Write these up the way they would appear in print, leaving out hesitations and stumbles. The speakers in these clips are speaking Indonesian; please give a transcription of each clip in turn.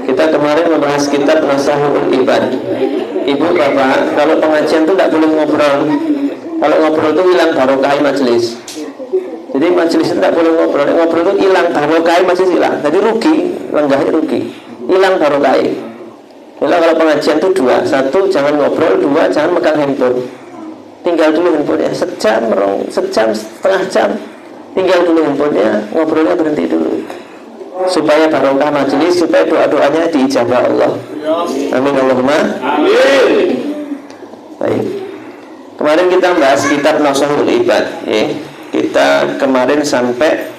Kita kemarin membahas kitab Nasahul Ibad. Ibu bapak, kalau pengajian itu tidak boleh ngobrol. Kalau ngobrol itu hilang barokah majelis. Jadi majelis itu tidak boleh ngobrol. Ngobrol itu hilang barokah, majelis hilang. Jadi rugi, lenggahnya rugi, hilang barokah. Kalau pengajian itu dua, satu jangan ngobrol, dua jangan megang handphone. Tinggal dulu handphonenya sejam, setengah jam. Tinggal dulu handphonenya, ngobrolnya berhenti dulu. Supaya barokah majelis, supaya doa-doanya diijabah Allah. Amin Allahumma amin. Baik. Kemarin kita bahas kitab Nasahul Ibad, ya. Kita kemarin sampai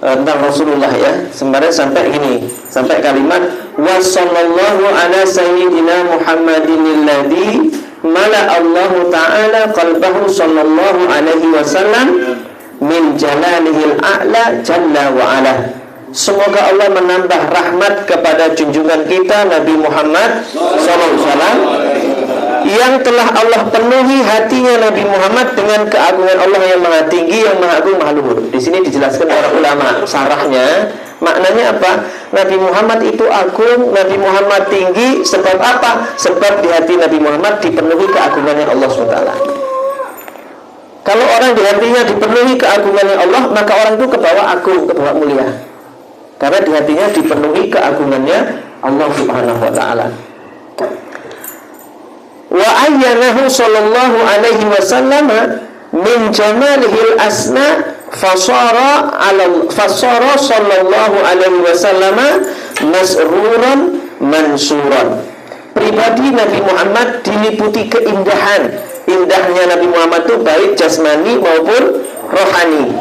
tentang Rasulullah, ya. Kemarin sampai ini, sampai kalimat wa sallallahu ala sayyidina Muhammadin alladzi mala Allahu ta'ala qalbahu sallallahu alaihi wasallam min jalalihil a'la jalla wa ala. Semoga Allah menambah rahmat kepada junjungan kita Nabi Muhammad SAW, yang telah Allah penuhi hatinya Nabi Muhammad dengan keagungan Allah yang maha tinggi, yang maha agung, maha luhur. Di sini dijelaskan para ulama sarahnya, maknanya apa? Nabi Muhammad itu agung, Nabi Muhammad tinggi. Sebab apa? Sebab di hati Nabi Muhammad dipenuhi keagungannya Allah SWT. Kalau orang di hatinya dipenuhi keagungannya Allah, maka orang itu kebawa agung, kebawa mulia. Karena di hatinya dipenuhi keagungannya Allah Subhanahu wa ta'ala. Wa ayyanahu sallallahu alaihi wasallam min jamalihil asna fasara sallallahu alaihi wasallam masruran mansuran. Pribadi Nabi Muhammad diliputi keindahan. Indahnya Nabi Muhammad itu baik jasmani maupun rohani.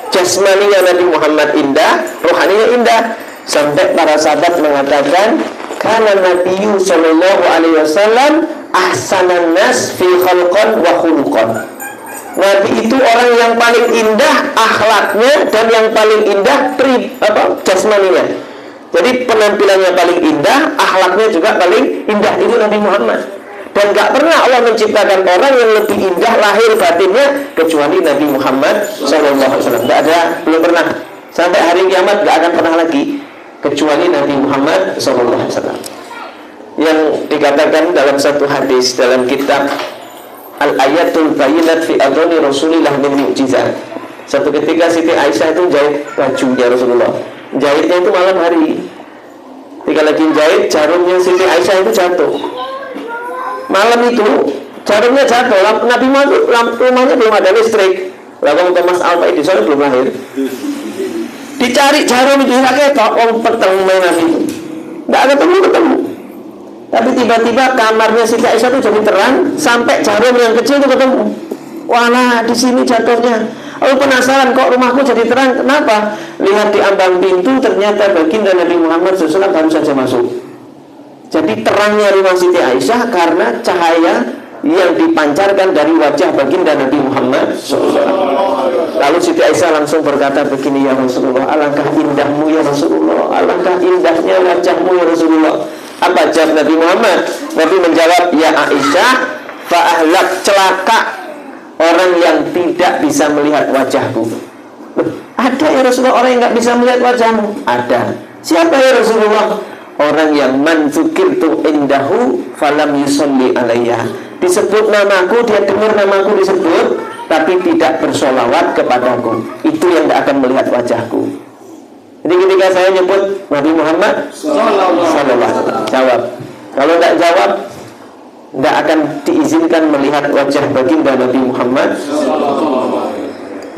Jasmaninya Nabi Muhammad indah, rohaninya indah. Sampai para sahabat mengatakan, karena Nabi sallallahu alaihi wasallam ahsanan nas fi khalqan wa khuluqan. Nabi itu orang yang paling indah akhlaknya dan yang paling indah jasmaninya. Jadi penampilannya paling indah, akhlaknya juga paling indah. Itu Nabi Muhammad. Dan gak pernah Allah menciptakan orang yang lebih indah lahir batinnya kecuali Nabi Muhammad SAW. Gak ada, belum pernah. Sampai hari kiamat gak akan pernah lagi kecuali Nabi Muhammad SAW. Yang dikatakan dalam satu hadis dalam kitab Al-Ayatul Bayinat fi Adhoni Rasulillah min Mu'jizah. Satu ketika Siti Aisyah itu jahit bajunya Rasulullah. Jahitnya itu malam hari. Ketika lagi jahit, jarumnya Siti Aisyah itu jatuh. Malam itu jarumnya jatuh. Nabi Muhammad rumahnya belum ada listrik. Lalu Thomas Alva Edison belum lahir. Dicari jarum itu kakek orang peteng Nabi. Nggak ketemu. Tapi tiba-tiba kamarnya Siti Aisyah itu jadi terang sampai jarum yang kecil itu ketemu. Wah, nah, di sini jatuhnya. Lalu penasaran kok rumahku jadi terang. Kenapa? Lihat di ambang pintu ternyata baginda Nabi Muhammad SAW baru saja masuk. Jadi terangnya rumah Siti Aisyah karena cahaya yang dipancarkan dari wajah baginda Nabi Muhammad SAW. Lalu Siti Aisyah langsung berkata begini, ya Rasulullah, alangkah indahmu ya Rasulullah, alangkah indahnya wajahmu ya Rasulullah. Apa jawab Nabi Muhammad? Nabi menjawab, ya Aisyah, fa'ahlak, celaka orang yang tidak bisa melihat wajahku. Ada ya Rasulullah orang yang tidak bisa melihat wajahmu? Ada. Siapa ya Rasulullah? Orang yang man dzukirtu indahu falam yusolli alayya. Disebut namaku, dia dengar namaku disebut, tapi tidak bersolawat kepadaku. Itu yang tidak akan melihat wajahku. Jadi ketika saya nyebut Nabi Muhammad sallallahu jawab. Kalau tidak jawab, tidak akan diizinkan melihat wajah baginda Nabi Muhammad.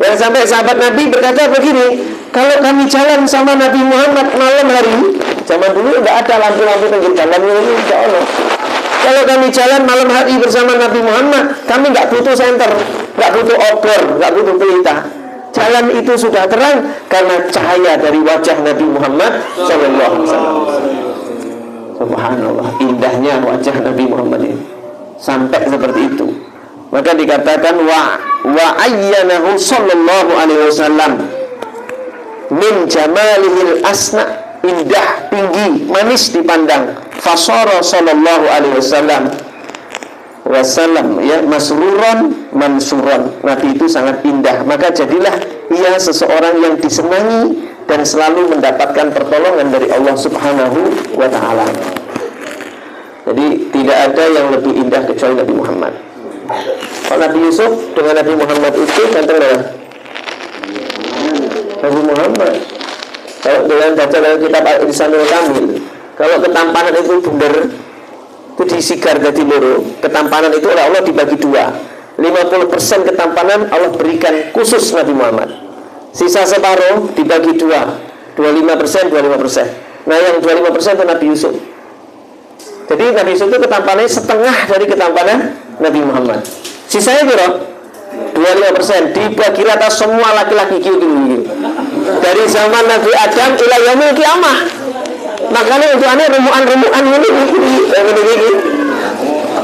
Yang sampai sahabat Nabi berkata begini, kalau kami jalan sama Nabi Muhammad malam hari, zaman dulu tidak ada lampu-lampu pinggir jalan ini, tidak ada. Kalau kami jalan malam hari bersama Nabi Muhammad, kami nggak butuh senter, nggak butuh obor, nggak butuh pelita. Jalan itu sudah terang karena cahaya dari wajah Nabi Muhammad SAW. Subhanallah, indahnya wajah Nabi Muhammad ini sampai seperti itu. Maka dikatakan wa ayyanahu sallallahu alaihi wasallam min jamalihil asna, indah, tinggi, manis dipandang. Fasara sallallahu alaihi wasallam ya masruran mansuran. Nabi itu sangat indah, maka jadilah ia seseorang yang disenangi dan selalu mendapatkan pertolongan dari Allah Subhanahu wa Ta'ala. Jadi tidak ada yang lebih indah kecuali Nabi Muhammad. Kalau Nabi Yusuf dengan Nabi Muhammad itu ganteng lah. Nabi Muhammad. Kalau dengan baca dalam kitab Al-Ihsanul Kamil, kalau ketampanan itu benar, itu disigar jadi loro. Ketampanan itu oleh Allah dibagi dua. 50% ketampanan Allah berikan khusus Nabi Muhammad. Sisa separuh dibagi dua. 25%, 25%. Nah yang 25% itu Nabi Yusuf. Jadi Nabi Yusuf itu ketampanannya setengah dari ketampanan Nabi Muhammad. Sisanya berapa? 25%. Dibagi rata semua laki-laki gitu. Dari zaman Nabi Adam ila yaumil kiamah. Makanya itu aneh rumuan-rumuan ini.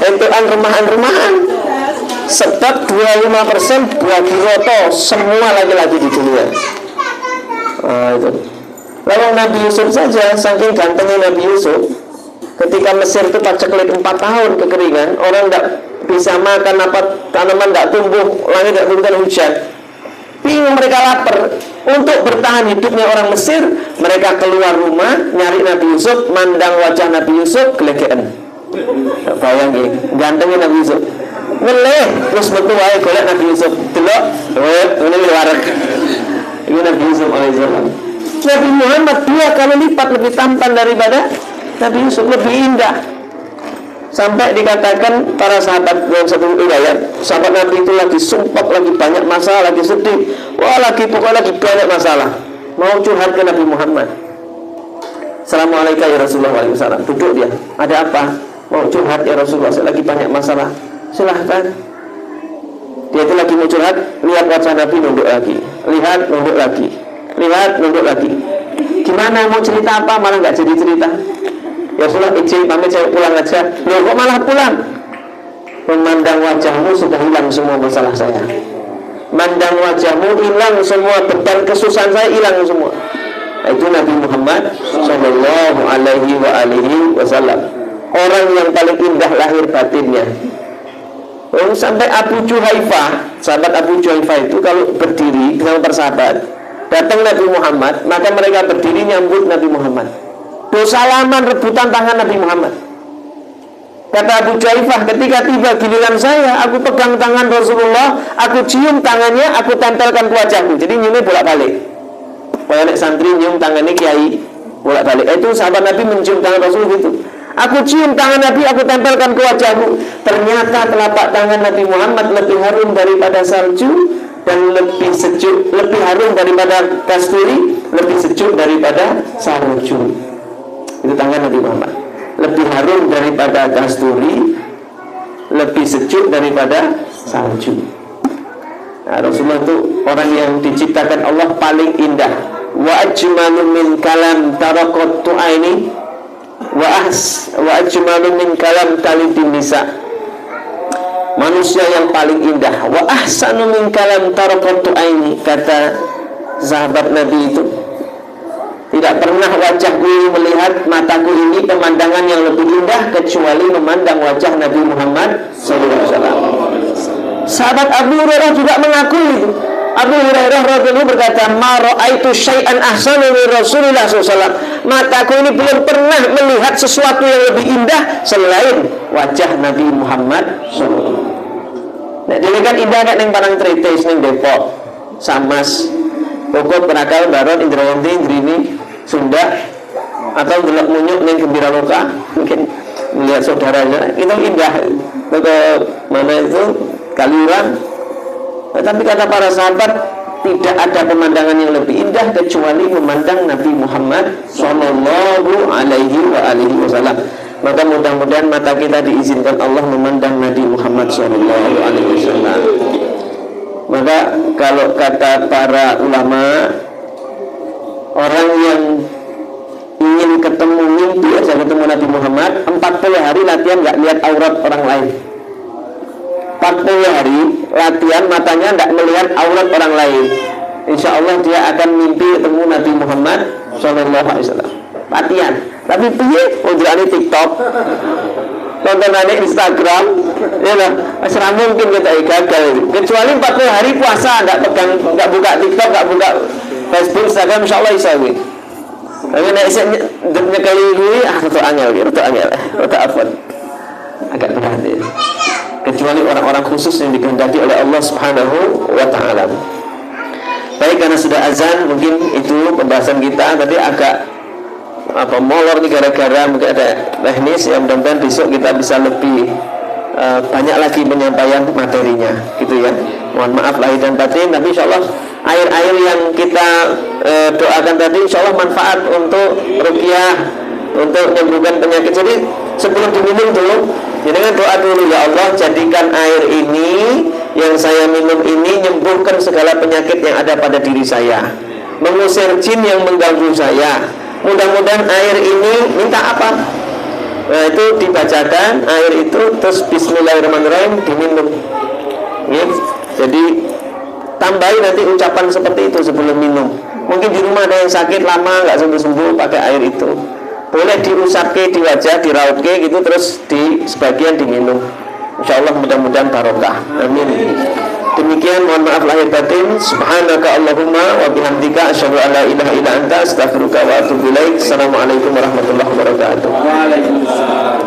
Entukan rumahan-rumahan. Sebab 25% bagi rata semua laki-laki di dunia. Itu. Lalu Nabi Yusuf saja, saking gantengnya Nabi Yusuf, ketika Mesir itu paceklik 4 tahun kekeringan, orang tidak bisa makan apa, tanaman tidak tumbuh, langit tidak turunkan hujan. Bingung, mereka lapar. Untuk bertahan hidupnya orang Mesir, mereka keluar rumah nyari Nabi Yusuf, mandang wajah Nabi Yusuf, gelegean. Bayangin, gantengnya Nabi Yusuf. Ngeleh, terus betul wae golek Nabi Yusuf. Delok, ini warak. Ini Nabi Yusuf alaihissalam. Nabi Muhammad 2 kali lipat lebih tampan daripada Nabi Yusuf, lebih indah. Sampai dikatakan para sahabat dalam satu riwayat, sahabat Nabi itu lagi sumpah, lagi banyak masalah, lagi sedih, pokoknya lagi banyak masalah, mau curhat ke Nabi Muhammad. Assalamualaikum ya Rasulullah SAW. Duduk dia, ada apa? Mau curhat ya Rasulullah, saya lagi banyak masalah. Silahkan. Dia itu lagi mau curhat, lihat wajah Nabi, nunduk lagi, lihat, nunduk lagi, lihat, nunduk lagi. Gimana, mau cerita apa? Malah nggak jadi cerita. Ya Rasulullah, izin pamit, saya pulang aja. Loh, kok malah pulang? Memandang wajahmu sudah hilang semua masalah saya. Mandang wajahmu hilang semua beban kesusahan saya, hilang semua. Itu Nabi Muhammad Sallallahu Alaihi Wasallam, orang yang paling indah lahir batinnya. Sampai Abu Juhaifah, sahabat Abu Juhaifah itu kalau berdiri sama persahabat, datang Nabi Muhammad, maka mereka berdiri nyambut Nabi Muhammad. Salaman rebutan tangan Nabi Muhammad. Kata Abu Juhaifah, ketika tiba giliran saya, aku pegang tangan Rasulullah, aku cium tangannya, aku tempelkan ke wajahku. Jadi nyiumnya bolak-balik. Kalau anak santri nyium tangannya kiai bolak-balik. Itu sahabat Nabi mencium tangan Rasul gitu. Aku cium tangan Nabi, aku tempelkan ke wajahmu. Ternyata telapak tangan Nabi Muhammad lebih harum daripada salju dan lebih sejuk, lebih harum daripada kasturi, lebih sejuk daripada salju. Itu tangan Nabi Muhammad. Lebih harum daripada kasturi, lebih sejuk daripada salju. Nah, Rasulullah itu orang yang diciptakan Allah paling indah. Wa ajmalu min kalam taraqattu aini wa ajmalu min kalam talidin nisa. Manusia yang paling indah. Wa ahsanu min kalam taraqattu aini, kata sahabat Nabi itu. Tidak pernah wajahku ini melihat, mataku ini pemandangan yang lebih indah kecuali memandang wajah Nabi Muhammad SAW. Sahabat Abu Hurairah juga mengakui itu. Abu Hurairah radhiyallahu berkata, "Ma ra'aitu syai'an ahsana min Rasulillah SAW." Mataku ini belum pernah melihat sesuatu yang lebih indah selain wajah Nabi Muhammad SAW. Nah, ini kan indah kan yang Parang Tritis, yang Depok, Samas, Bogor, Penakal, Baron, Indrayanti, Indrini, Sunda, atau Delok Munyuk, yang Gembira Loka, mungkin melihat saudaranya, itu indah. Ke mana itu? Kaliurang. Tapi kata para sahabat, tidak ada pemandangan yang lebih indah kecuali memandang Nabi Muhammad Sallallahu Alaihi Wasallam. Maka mudah-mudahan mata kita diizinkan Allah memandang Nabi Muhammad Sallallahu Alaihi Wasallam. Maka kalau kata para ulama, orang yang ingin ketemu mimpi aja ketemu Nabi Muhammad, 40 hari latihan nggak lihat aurat orang lain. 40 hari latihan matanya tidak melihat aurat orang lain, insya Allah dia akan mimpi ketemu Nabi Muhammad Sallallahu Alaihi Wasallam. Latihan. Tapi piye unjukane TikTok, tontonannya Instagram, ya lah, masih mungkin kita gagal. Kecuali 40 hari puasa, nggak buka TikTok, nggak buka Facebook, Instagram insyaallah isa kuwi. Tapi nek isih nyekeli kuwi rada angel, rada afwan. Agak berat ya. Kecuali orang-orang khusus yang dikehendaki oleh Allah Subhanahu wa taala. Baik, karena sudah azan, mungkin itu pembahasan kita tadi agak molor nih gara-gara mungkin ada teknis. Yang mudah-mudahan besok kita bisa lebih banyak lagi penyampaian materinya, gitu ya. Mohon maaf lahir dan batin, tapi insyaallah air-air yang kita doakan tadi insyaallah manfaat untuk ruqyah, untuk menyembuhkan penyakit. Jadi sebelum diminum dulu, jangan doa dulu, ya Allah jadikan air ini yang saya minum ini menyembuhkan segala penyakit yang ada pada diri saya, mengusir jin yang mengganggu saya. Mudah-mudahan air ini minta apa? Nah, itu dibacakan air itu, terus bismillahirrahmanirrahim diminum. Ya, jadi tambahin nanti ucapan seperti itu sebelum minum. Mungkin di rumah ada yang sakit lama nggak sembuh-sembuh, pakai air itu. Boleh diusapke di wajah, dirautke gitu, terus di sebagian diminum. Insyaallah mudah-mudahan barokah. Amin. Demikian, mohon maaf lahir batin. Subhanaka Allahumma wa bihamdika asyhadu an la ilaha illa anta astaghfiruka wa atubu ilaik. Assalamualaikum warahmatullahi wabarakatuh. Waalaikumsalam.